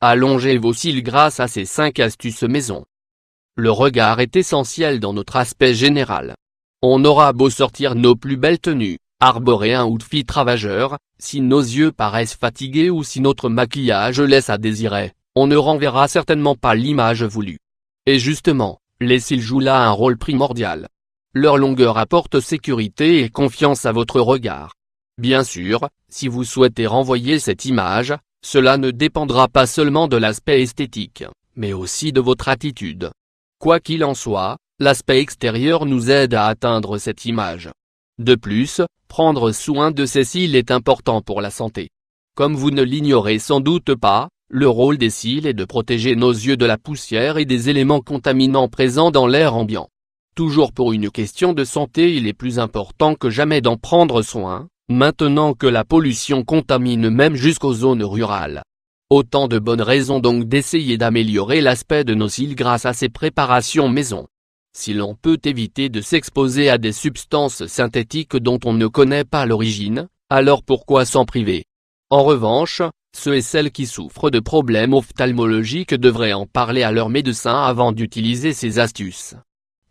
Allongez vos cils grâce à ces 5 astuces maison. Le regard est essentiel dans notre aspect général. On aura beau sortir nos plus belles tenues, arborer un outfit ravageur, si nos yeux paraissent fatigués ou si notre maquillage laisse à désirer, on ne renverra certainement pas l'image voulue. Et justement, les cils jouent là un rôle primordial. Leur longueur apporte sécurité et confiance à votre regard. Bien sûr, si vous souhaitez renvoyer cette image, cela ne dépendra pas seulement de l'aspect esthétique, mais aussi de votre attitude. Quoi qu'il en soit, l'aspect extérieur nous aide à atteindre cette image. De plus, prendre soin de ses cils est important pour la santé. Comme vous ne l'ignorez sans doute pas, le rôle des cils est de protéger nos yeux de la poussière et des éléments contaminants présents dans l'air ambiant. Toujours pour une question de santé, il est plus important que jamais d'en prendre soin, maintenant que la pollution contamine même jusqu'aux zones rurales. Autant de bonnes raisons donc d'essayer d'améliorer l'aspect de nos cils grâce à ces préparations maison. Si l'on peut éviter de s'exposer à des substances synthétiques dont on ne connaît pas l'origine, alors pourquoi s'en priver? En revanche, ceux et celles qui souffrent de problèmes ophtalmologiques devraient en parler à leur médecin avant d'utiliser ces astuces.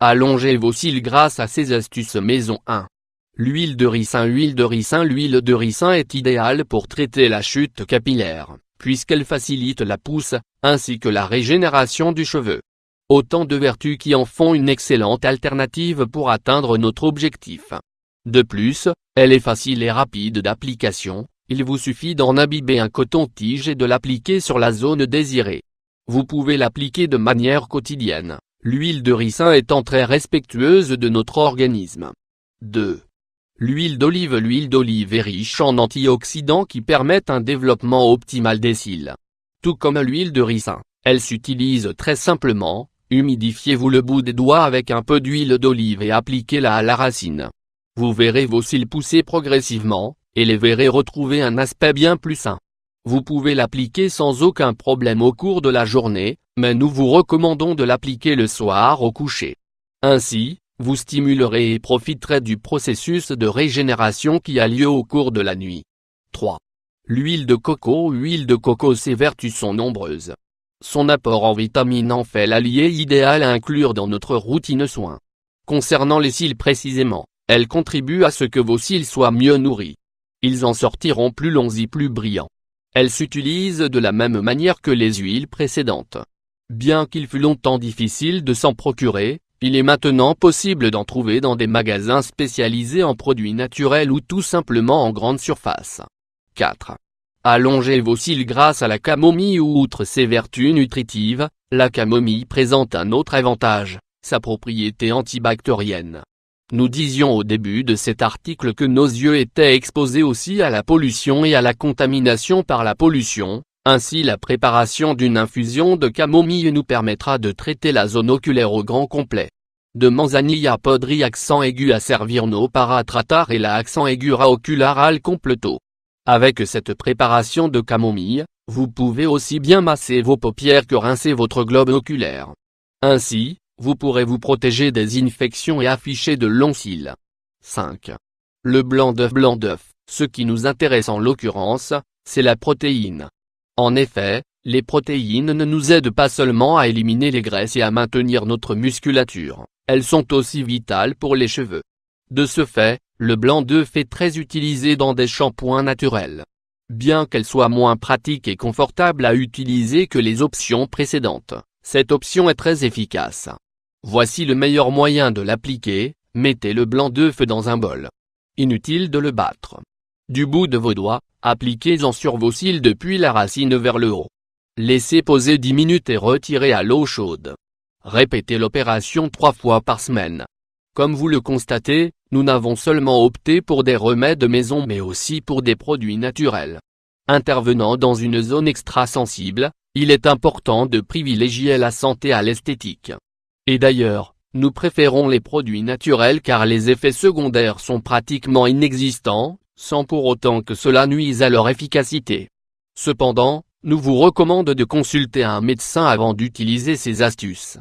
Allongez vos cils grâce à ces astuces maison 1. L'huile de ricin. L'huile de ricin est idéale pour traiter la chute capillaire, puisqu'elle facilite la pousse, ainsi que la régénération du cheveu. Autant de vertus qui en font une excellente alternative pour atteindre notre objectif. De plus, elle est facile et rapide d'application, il vous suffit d'en imbiber un coton-tige et de l'appliquer sur la zone désirée. Vous pouvez l'appliquer de manière quotidienne, l'huile de ricin étant très respectueuse de notre organisme. 2. L'huile d'olive. L'huile d'olive est riche en antioxydants qui permettent un développement optimal des cils. Tout comme l'huile de ricin, elle s'utilise très simplement. Humidifiez-vous le bout des doigts avec un peu d'huile d'olive et appliquez-la à la racine. Vous verrez vos cils pousser progressivement, et les verrez retrouver un aspect bien plus sain. Vous pouvez l'appliquer sans aucun problème au cours de la journée, mais nous vous recommandons de l'appliquer le soir au coucher. Ainsi, vous stimulerez et profiterez du processus de régénération qui a lieu au cours de la nuit. 3. L'huile de coco. L'huile de coco, ses vertus sont nombreuses. Son apport en vitamines en fait l'allié idéal à inclure dans notre routine soins. Concernant les cils précisément, elle contribue à ce que vos cils soient mieux nourris. Ils en sortiront plus longs et plus brillants. Elle s'utilise de la même manière que les huiles précédentes. Bien qu'il fût longtemps difficile de s'en procurer, il est maintenant possible d'en trouver dans des magasins spécialisés en produits naturels ou tout simplement en grande surface. 4. Allongez vos cils grâce à la camomille. Outre ses vertus nutritives, la camomille présente un autre avantage, sa propriété antibactérienne. Nous disions au début de cet article que nos yeux étaient exposés aussi à la pollution et à la contamination par la pollution, ainsi la préparation d'une infusion de camomille nous permettra de traiter la zone oculaire au grand complet. De Manzanilla podri accent aigu à Servirno para tratar et la accent aigu ra ocular al completo. Avec cette préparation de camomille, vous pouvez aussi bien masser vos paupières que rincer votre globe oculaire. Ainsi, vous pourrez vous protéger des infections et afficher de longs cils. 5. Le blanc d'œuf. Blanc d'œuf, ce qui nous intéresse en l'occurrence, c'est la protéine. En effet, les protéines ne nous aident pas seulement à éliminer les graisses et à maintenir notre musculature, elles sont aussi vitales pour les cheveux. De ce fait, le blanc d'œuf est très utilisé dans des shampoings naturels. Bien qu'elle soit moins pratique et confortable à utiliser que les options précédentes, cette option est très efficace. Voici le meilleur moyen de l'appliquer, mettez le blanc d'œuf dans un bol. Inutile de le battre. Du bout de vos doigts, appliquez-en sur vos cils depuis la racine vers le haut. Laissez poser 10 minutes et retirez à l'eau chaude. Répétez l'opération 3 fois par semaine. Comme vous le constatez, nous n'avons seulement opté pour des remèdes maison mais aussi pour des produits naturels. Intervenant dans une zone extra-sensible, il est important de privilégier la santé à l'esthétique. Et d'ailleurs, nous préférons les produits naturels car les effets secondaires sont pratiquement inexistants, sans pour autant que cela nuise à leur efficacité. Cependant, nous vous recommandons de consulter un médecin avant d'utiliser ces astuces.